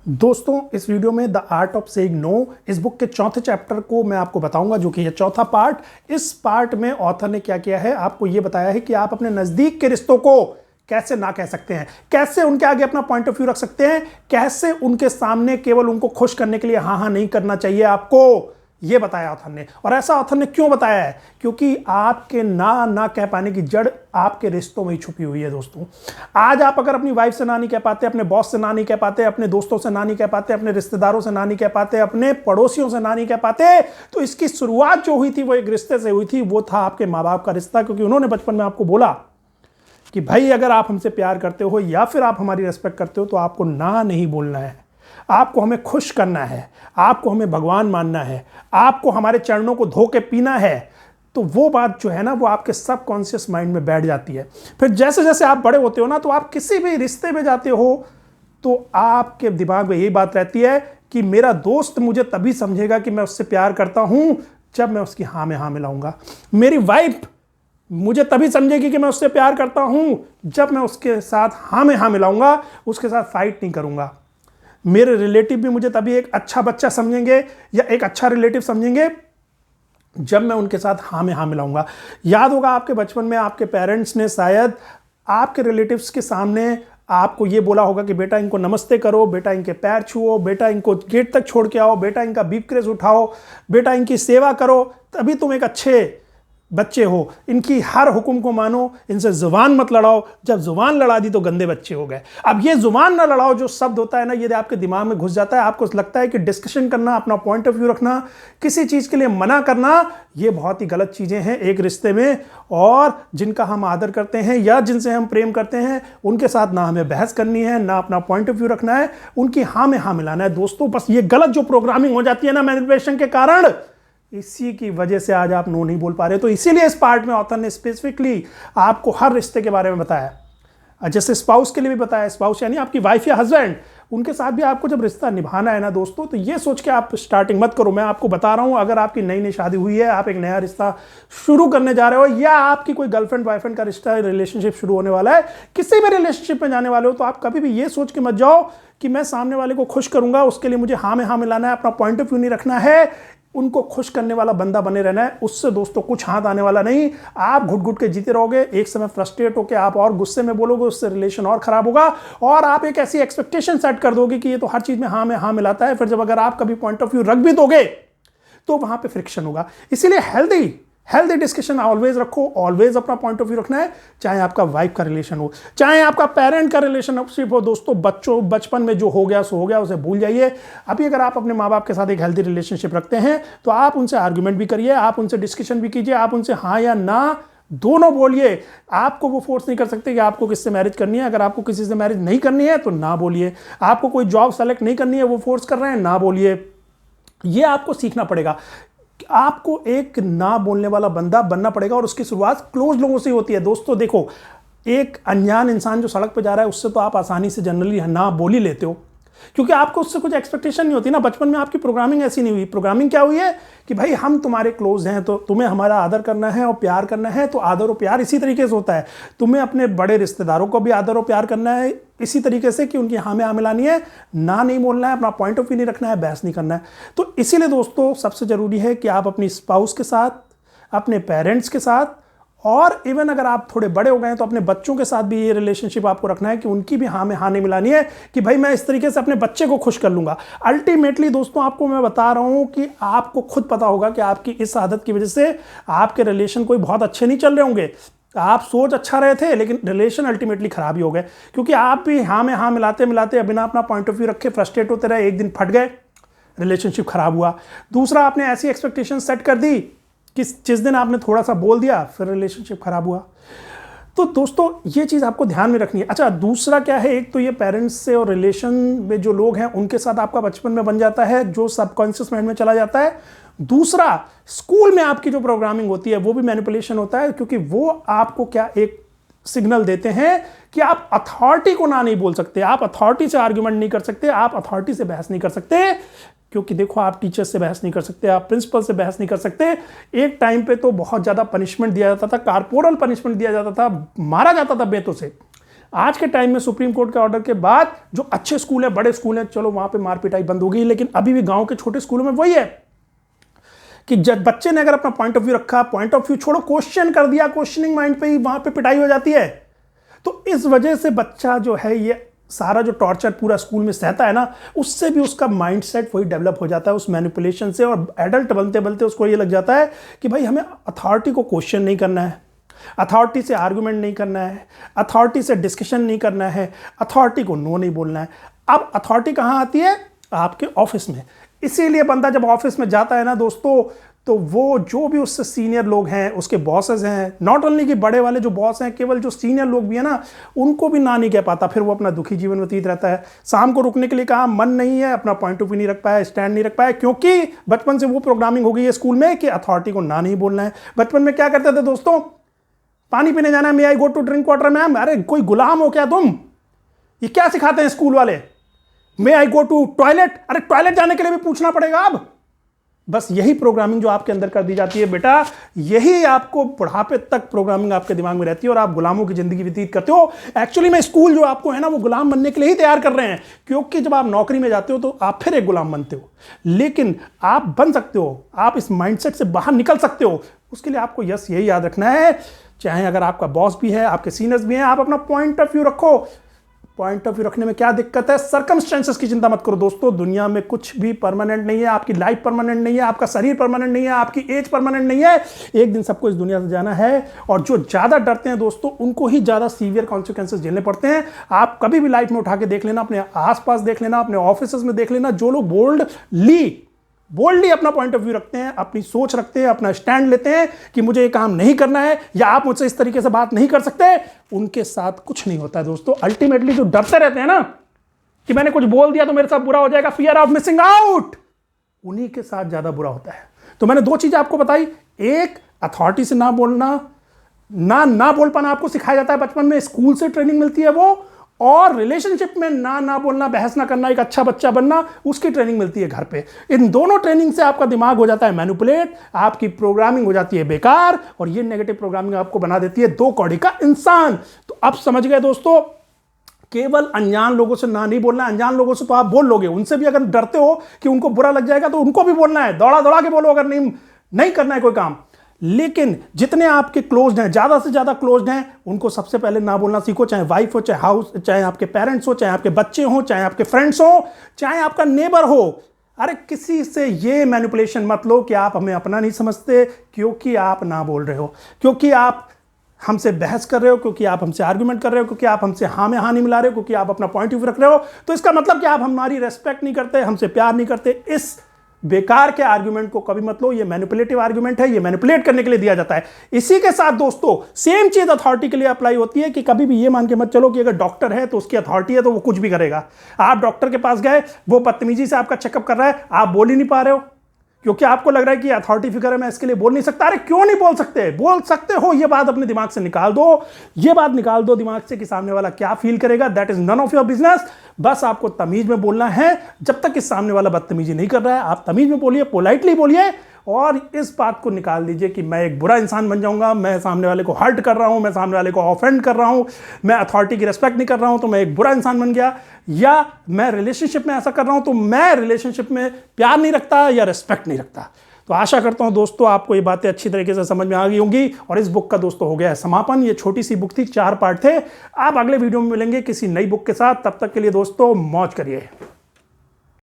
दोस्तों इस वीडियो में the art of saying no इस बुक के चौथे चैप्टर को मैं आपको बताऊंगा, जो कि है चौथा पार्ट। इस पार्ट में ऑथर ने क्या किया है, आपको यह बताया है कि आप अपने नजदीक के रिश्तों को कैसे ना कह सकते हैं, कैसे उनके आगे अपना पॉइंट ऑफ व्यू रख सकते हैं, कैसे उनके सामने केवल उनको खुश करने के लिए हाँ हाँ नहीं करना चाहिए आपको, यह बताया ऑथर ने। और ऐसा ऑथर ने क्यों बताया है? क्योंकि आपके ना कह पाने की जड़ आपके रिश्तों में ही छुपी हुई है। दोस्तों आज आप अगर अपनी वाइफ से ना नहीं कह पाते, अपने बॉस से ना नहीं कह पाते, अपने दोस्तों से ना नहीं कह पाते, अपने रिश्तेदारों से ना नहीं कह पाते, अपने पड़ोसियों से ना नहीं कह पाते, तो इसकी शुरुआत जो हुई थी वो एक रिश्ते से हुई थी। वो था आपके माँ बाप का रिश्ता, क्योंकि उन्होंने बचपन में आपको बोला कि भाई अगर आप हमसे प्यार करते हो या फिर आप हमारी रिस्पेक्ट करते हो तो आपको ना नहीं बोलना है, आपको हमें खुश करना है, आपको हमें भगवान मानना है, आपको हमारे चरणों को धो के पीना है। तो वो बात जो है ना, वो आपके सबकॉन्शियस माइंड में बैठ जाती है। फिर जैसे जैसे आप बड़े होते हो ना, तो आप किसी भी रिश्ते में जाते हो तो आपके दिमाग में यही बात रहती है कि मेरा दोस्त मुझे तभी समझेगा कि मैं उससे प्यार करता हूं जब मैं उसकी हाँ में हाँ मिलाऊंगा। मेरी वाइफ मुझे तभी समझेगी कि मैं उससे प्यार करता हूं जब मैं उसके साथ हाँ में हाँ मिलाऊंगा, उसके साथ फाइट नहीं करूंगा। मेरे रिलेटिव भी मुझे तभी एक अच्छा बच्चा समझेंगे या एक अच्छा रिलेटिव समझेंगे जब मैं उनके साथ हाँ में हाँ मिलाऊंगा। याद होगा आपके बचपन में आपके पेरेंट्स ने शायद आपके रिलेटिव्स के सामने आपको ये बोला होगा कि बेटा इनको नमस्ते करो, बेटा इनके पैर छुओ, बेटा इनको गेट तक छोड़ के आओ, बेटा इनका बीफ क्रेज उठाओ, बेटा इनकी सेवा करो, तभी तुम एक अच्छे बच्चे हो। इनकी हर हुक्म को मानो, इनसे जुबान मत लड़ाओ, जब जुबान लड़ा दी तो गंदे बच्चे हो गए। अब ये जुबान ना लड़ाओ जो शब्द होता है ना, ये आपके दिमाग में घुस जाता है। आपको लगता है कि डिस्कशन करना, अपना पॉइंट ऑफ व्यू रखना, किसी चीज के लिए मना करना, ये बहुत ही गलत चीजें हैं एक रिश्ते में। और जिनका हम आदर करते हैं या जिनसे हम प्रेम करते हैं, उनके साथ ना हमें बहस करनी है, ना अपना पॉइंट ऑफ व्यू रखना है, उनकी हाँ में हाँ मिलाना है। दोस्तों बस ये गलत जो प्रोग्रामिंग हो जाती है ना मैनिपुलेशन के कारण, इसी की वजह से आज आप नो नहीं बोल पा रहे। तो इसीलिए इस पार्ट में ऑथर ने स्पेसिफिकली आपको हर रिश्ते के बारे में बताया। जैसे स्पाउस के लिए भी बताया, स्पाउस यानी आपकी वाइफ या हस्बैंड, उनके साथ भी आपको जब रिश्ता निभाना है ना दोस्तों, तो ये सोच के आप स्टार्टिंग मत करो। मैं आपको बता रहा हूं, अगर आपकी नई नई शादी हुई है, आप एक नया रिश्ता शुरू करने जा रहे हो, या आपकी कोई गर्लफ्रेंड बॉयफ्रेंड का रिश्ता रिलेशनशिप शुरू होने वाला है, किसी भी रिलेशनशिप में जाने वाले हो, तो आप कभी भी ये सोच के मत जाओ कि मैं सामने वाले को खुश करूंगा, उसके लिए मुझे हाँ में हाँ मिलाना है, अपना पॉइंट ऑफ व्यू नहीं रखना है, उनको खुश करने वाला बंदा बने रहना है। उससे दोस्तों कुछ हाथ आने वाला नहीं। आप घुट घुट के जीते रहोगे, एक समय फ्रस्ट्रेट होकर आप और गुस्से में बोलोगे, उससे रिलेशन और खराब होगा। और आप एक ऐसी एक्सपेक्टेशन सेट कर दोगे कि ये तो हर चीज में हाँ मिलाता है। फिर जब अगर आप कभी पॉइंट ऑफ व्यू रख भी दोगे तो वहां पे फ्रिक्शन होगा। इसीलिए हेल्दी डिस्कशन ऑलवेज रखो, ऑलवेज अपना पॉइंट ऑफ व्यू रखना है। चाहे आपका वाइफ का रिलेशन हो, चाहे आपका पेरेंट का रिलेशनशिप हो। दोस्तों बचपन में जो हो गया सो हो गया, उसे भूल जाइए। अभी अगर आप अपने माँ बाप के साथ एक हेल्दी रिलेशनशिप रखते हैं तो आप उनसे आर्ग्यूमेंट भी करिए, आप उनसे डिस्कशन भी कीजिए, आप उनसे हाँ या ना दोनों बोलिए। आपको वो फोर्स नहीं कर सकते कि आपको किससे मैरिज करनी है। अगर आपको किसी से मैरिज नहीं करनी है तो ना बोलिए। आपको कोई जॉब सेलेक्ट नहीं करनी है, वो फोर्स कर रहे हैं, ना बोलिए। ये आपको सीखना पड़ेगा। आपको एक ना बोलने वाला बंदा बनना पड़ेगा, और उसकी शुरुआत क्लोज लोगों से होती है। दोस्तों देखो, एक अनजान इंसान जो सड़क पर जा रहा है, उससे तो आप आसानी से जनरली ना बोल ही लेते हो, क्योंकि आपको उससे कुछ एक्सपेक्टेशन नहीं होती ना। बचपन में आपकी प्रोग्रामिंग ऐसी नहीं हुई। प्रोग्रामिंग क्या हुई है कि भाई हम तुम्हारे क्लोज हैं तो तुम्हें हमारा आदर करना है और प्यार करना है। तो आदर और प्यार इसी तरीके से होता है। तुम्हें अपने बड़े रिश्तेदारों को भी आदर और प्यार करना है इसी तरीके से कि उनकी हाँ में हाँ मिलानी है, ना नहीं बोलना है, अपना पॉइंट ऑफ व्यू नहीं रखना है, बहस नहीं करना है। तो इसीलिए दोस्तों सबसे जरूरी है कि आप अपनी स्पाउस के साथ, अपने पेरेंट्स के साथ, और इवन अगर आप थोड़े बड़े हो गए हैं तो अपने बच्चों के साथ भी ये रिलेशनशिप आपको रखना है कि उनकी भी हाँ में हाँ नहीं मिलानी है, कि भाई मैं इस तरीके से अपने बच्चे को खुश कर लूंगा। अल्टीमेटली दोस्तों आपको मैं बता रहा हूं कि आपको खुद पता होगा कि आपकी इस आदत की वजह से आपके रिलेशन कोई बहुत अच्छे नहीं चल रहे होंगे। आप सोच अच्छा रहे थे लेकिन रिलेशन अल्टीमेटली खराब ही हो गए, क्योंकि आप भी हाँ में हाँ मिलाते मिलाते बिना अपना पॉइंट ऑफ व्यू रखे फ्रस्ट्रेट होते रहे, एक दिन फट गए, रिलेशनशिप खराब हुआ। दूसरा, आपने ऐसी एक्सपेक्टेशन सेट कर दी कि जिस दिन आपने थोड़ा सा बोल दिया फिर रिलेशनशिप खराब हुआ। तो दोस्तों ये चीज़ आपको ध्यान में रखनी है। अच्छा, दूसरा क्या है, एक तो ये पेरेंट्स से और रिलेशन में जो लोग हैं उनके साथ आपका बचपन में बन जाता है, जो सबकॉन्शियस माइंड में चला जाता है। दूसरा, स्कूल में आपकी जो प्रोग्रामिंग होती है वो भी मैनिपुलेशन होता है, क्योंकि वो आपको क्या एक सिग्नल देते हैं कि आप अथॉरिटी को ना नहीं बोल सकते, आप अथॉरिटी से आर्ग्यूमेंट नहीं कर सकते, आप अथॉरिटी से बहस नहीं कर सकते। क्योंकि देखो, आप टीचर से बहस नहीं कर सकते, आप प्रिंसिपल से बहस नहीं कर सकते। एक टाइम पे तो बहुत ज़्यादा पनिशमेंट दिया जाता था, कारपोरल पनिशमेंट दिया जाता था, मारा जाता था बेतों से। आज के टाइम में सुप्रीम कोर्ट के ऑर्डर के बाद जो अच्छे स्कूल है, बड़े स्कूल हैं, चलो वहां पे मार पिटाई बंद हो गई, लेकिन अभी भी गांव के छोटे स्कूलों में वही है कि जब बच्चे ने अगर अपना पॉइंट ऑफ व्यू रखा, पॉइंट ऑफ व्यू छोड़ो, क्वेश्चन कर दिया, क्वेश्चनिंग माइंड पे ही वहां पे पिटाई हो जाती है। तो इस वजह से बच्चा जो है ये सारा जो टॉर्चर पूरा स्कूल में सहता है ना, उससे भी उसका माइंडसेट वही डेवलप हो जाता है उस मैनिपुलेशन से, और एडल्ट बनते बनते उसको ये लग जाता है कि भाई हमें अथॉरिटी को क्वेश्चन नहीं करना है, अथॉरिटी से आर्गुमेंट नहीं करना है, अथॉरिटी से डिस्कशन नहीं करना है, अथॉरिटी को नो नहीं बोलना है। अब अथॉरिटी कहाँ आती है? आपके ऑफिस में। इसीलिए बंदा जब ऑफिस में जाता है ना दोस्तों, तो वो जो भी उससे सीनियर लोग हैं, उसके बॉसेस हैं, नॉट ओनली कि बड़े वाले जो बॉस हैं, केवल जो सीनियर लोग भी हैं ना, उनको भी ना नहीं कह पाता। फिर वो अपना दुखी जीवन व्यतीत रहता है। शाम को रुकने के लिए कहा, मन नहीं है, अपना पॉइंट ऑफ व्यू नहीं रख पाया, स्टैंड नहीं रख पाया, क्योंकि बचपन से वो प्रोग्रामिंग हो गई है स्कूल में कि अथॉरिटी को ना नहीं बोलना है। बचपन में क्या करते थे दोस्तों? पानी पीने जाना है, may I go to drink water ma'am? अरे कोई गुलाम हो क्या तुम? ये क्या सिखाते हैं स्कूल वाले? मे आई गो टू टॉयलेट? अरे टॉयलेट जाने के लिए भी पूछना पड़ेगा अब। बस यही प्रोग्रामिंग जो आपके अंदर कर दी जाती है बेटा, यही आपको बुढ़ापे तक प्रोग्रामिंग आपके दिमाग में रहती है और आप गुलामों की जिंदगी व्यतीत करते हो। एक्चुअली में स्कूल जो आपको है ना, वो गुलाम बनने के लिए ही तैयार कर रहे हैं, क्योंकि जब आप नौकरी में जाते हो तो आप फिर एक गुलाम बनते हो। लेकिन आप बन सकते हो, आप इस माइंडसेट से बाहर निकल सकते हो। उसके लिए आपको यही याद रखना है, चाहे अगर आपका बॉस भी है, आपके सीनियर्स भी हैं, आप अपना पॉइंट ऑफ व्यू रखो। पॉइंट ऑफ व्यू रखने में क्या दिक्कत है? सर्कमस्टेंसेस की चिंता मत करो दोस्तों, दुनिया में कुछ भी परमानेंट नहीं है। आपकी लाइफ परमानेंट नहीं है, आपका शरीर परमानेंट नहीं है, आपकी एज परमानेंट नहीं है। एक दिन सबको इस दुनिया से जाना है, और जो ज़्यादा डरते हैं दोस्तों, उनको ही ज़्यादा सीवियर कॉन्सिक्वेंसेस झेलने पड़ते हैं। आप कभी भी लाइफ में उठा के देख लेना, अपने आसपास देख लेना, अपने ऑफिस में देख लेना, जो लोग बोल्डली अपना पॉइंट ऑफ व्यू रखते हैं, अपनी सोच रखते हैं, अपना स्टैंड लेते हैं कि मुझे ये काम नहीं करना है, या आप मुझसे इस तरीके से बात नहीं कर सकते, उनके साथ कुछ नहीं होता है दोस्तों। अल्टीमेटली जो डरते रहते हैं ना कि मैंने कुछ बोल दिया तो मेरे साथ बुरा हो जाएगा, फियर ऑफ मिसिंग आउट, उन्हीं के साथ ज्यादा बुरा होता है। तो मैंने दो चीजें आपको बताई, एक अथॉरिटी से ना बोलना, ना बोल पाना आपको सिखाया जाता है बचपन में, स्कूल से ट्रेनिंग मिलती है वो, और रिलेशनशिप में ना बोलना, बहस ना करना, एक अच्छा बच्चा बनना, उसकी ट्रेनिंग मिलती है घर पे। इन दोनों ट्रेनिंग से आपका दिमाग हो जाता है मैनिपुलेट, आपकी प्रोग्रामिंग हो जाती है बेकार, और ये नेगेटिव प्रोग्रामिंग आपको बना देती है दो कौड़ी का इंसान। तो अब समझ गए दोस्तों, केवल अनजान लोगों से ना नहीं बोलना। अनजान लोगों से तो आप बोल लोगे, उनसे भी अगर डरते हो कि उनको बुरा लग जाएगा तो उनको भी बोलना है, दौड़ा के बोलो अगर नहीं करना है कोई काम। लेकिन जितने आपके क्लोज्ड हैं, ज्यादा से ज्यादा क्लोज्ड हैं, उनको सबसे पहले ना बोलना सीखो। चाहे वाइफ हो, चाहे हाउस, चाहे आपके पेरेंट्स हो, चाहे आपके बच्चे हो, चाहे आपके फ्रेंड्स हो, चाहे आपका नेबर हो। अरे किसी से ये मैनिपुलेशन मत लो कि आप हमें अपना नहीं समझते, क्योंकि आप ना बोल रहे हो, क्योंकि आप हमसे बहस कर रहे हो, क्योंकि आप हमसे आर्गुमेंट कर रहे हो, क्योंकि आप हमसे हाँ में हाँ नहीं मिला रहे हो, क्योंकि आप अपना पॉइंट ऑफ व्यू रख रहे हो। तो इसका मतलब कि आप हमारी रेस्पेक्ट नहीं करते, हमसे प्यार नहीं करते। इस बेकार के आर्गुमेंट को कभी मत लो, ये मैनिपुलेटिव आर्गुमेंट है, ये मैनिपुलेट करने के लिए दिया जाता है। इसी के साथ दोस्तों सेम चीज अथॉरिटी के लिए अप्लाई होती है कि कभी भी ये मान के मत चलो कि अगर डॉक्टर है तो उसकी अथॉरिटी है तो वो कुछ भी करेगा। आप डॉक्टर के पास गए, वो बदतमीजी से आपका चेकअप कर रहा है, आप बोल ही नहीं पा रहे हो क्योंकि आपको लग रहा है कि अथॉरिटी फिगर है, मैं इसके लिए बोल नहीं सकता। अरे क्यों नहीं बोल सकते? बोल सकते हो, ये बात अपने दिमाग से निकाल दो, ये बात निकाल दो दिमाग से कि सामने वाला क्या फील करेगा, that is none of your business. बस आपको तमीज में बोलना है। जब तक इस सामने वाला बदतमीजी नहीं कर रहा है, आप तमीज में बोलिए, पोलाइटली बोलिए, और इस बात को निकाल दीजिए कि मैं एक बुरा इंसान बन जाऊंगा, मैं सामने वाले को हर्ट कर रहा हूं, मैं सामने वाले को ऑफेंड कर रहा हूं, मैं अथॉरिटी की रिस्पेक्ट नहीं कर रहा हूं तो मैं एक बुरा इंसान बन गया, या मैं रिलेशनशिप में ऐसा कर रहा हूं तो मैं रिलेशनशिप में प्यार नहीं रखता या रिस्पेक्ट नहीं रखता। तो आशा करता हूं दोस्तों आपको ये बातें अच्छी तरीके से समझ में आ गई होंगी, और इस बुक का दोस्तों हो गया है समापन। ये छोटी सी बुक थी, 4 पार्ट थे। आप अगले वीडियो में मिलेंगे किसी नई बुक के साथ। तब तक के लिए दोस्तों मौज करिए।